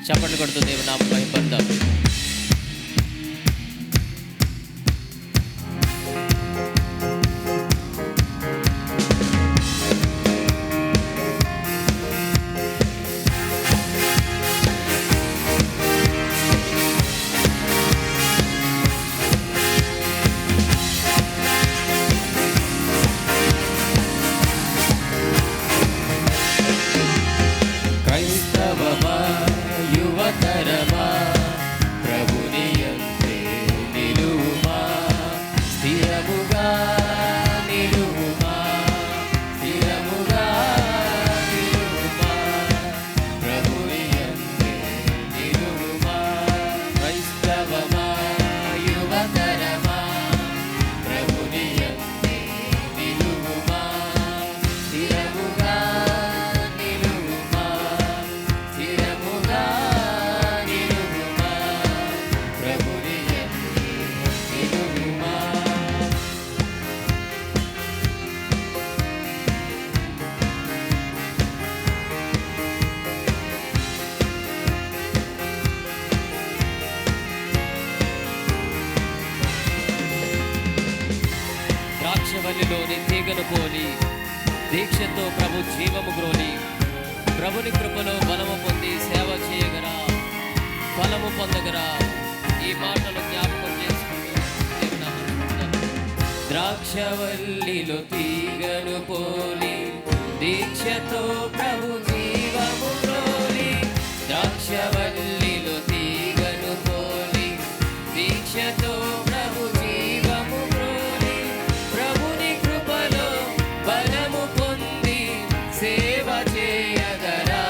చప్పట్లు కొడుతూ దేవుని నామమును మహిమపరుద్దాం. క్రైస్తవమా యువతరమా ప్రభుని యందే నిలువుమా, స్థిరముగా నిలువుమా, స్థిరముగా నిలువుమా, ప్రభుని యందే నిలువుమా. క్రైస్తవమా యువతరమా ప్రభుని యందే నిలువుమా, స్థిరముగా నిలువుమా, స్థిరముగా నిలువుమా, ప్రభుని యందే నిలువుమా. ద్రాక్షవల్లిలోని తీగను పోలి దీక్షతో ప్రభు జీవము గ్రోలి, ప్రభుని కృపలో బలము పొంది సేవ చేయగరా, ఫలము పొందగరా. ఈ మాటలు జ్ఞాపకం చేసుకుంటూ దేవుని నామమును స్తుతిద్దాం. ద్రాక్షవల్లిలో తీగను పోలి దీక్షతో ప్రభు జీవము గ్రోలి, ద్రాక్షవల్లిలో తీగను పోలి దీక్షతో ప్రభు జీవము గ్రోలి, ప్రభుని కృపలో బలము పొంది సేవ చేయగరా,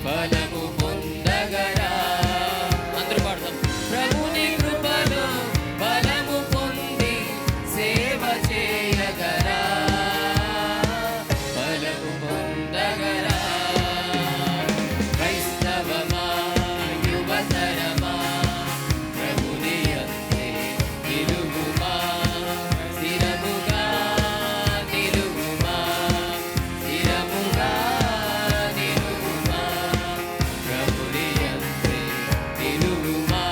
బలము పొందగరా. అందరూ పాడతాం. ప్రభుని కృపలో బలము పొంది సేవ చేయగరా, బలము పొందగరా. క్రైస్తవమా యువతరమా ప్రభుని యందే నిలువుమా, స్థిరముగా నిలువుమా, స్థిరముగా నిలువుమా, ప్రభుని యందే నిలువుమా.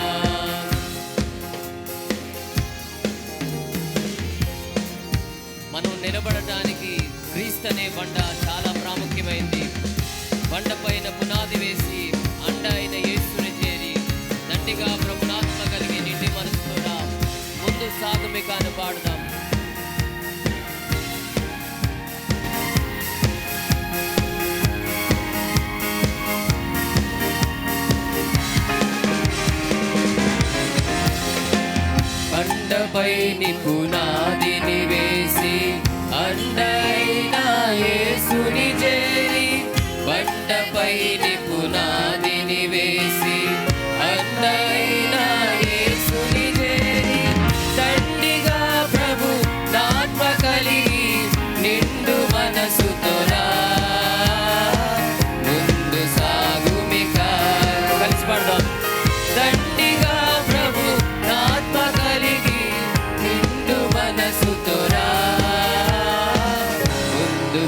మనం నిలబడటానికి క్రీస్తు అనే బండ చాలా ప్రాముఖ్యమైంది. బండ పైన పునాది వేసి అండ అయిన యేసుని చేరి దండిగా ప్రభునాత్మ కలిగి నిండి మనసుతో ముందు సాగుమికాను పాడుదాం. బండపై పునాదిని వేసి అండైన యేసుని చేరి, బండపై పునాదిని వేసి అండైన యేసుని చేరి, దండిగా ప్రభు నాత్మ కలిగి నిండు మనసుతోరా ముందు సాగుమిక. కలిసి పాడదాం. దండిగా ప్రభు నాత్మ కలిగి నిండు మనసుతోరా ముందు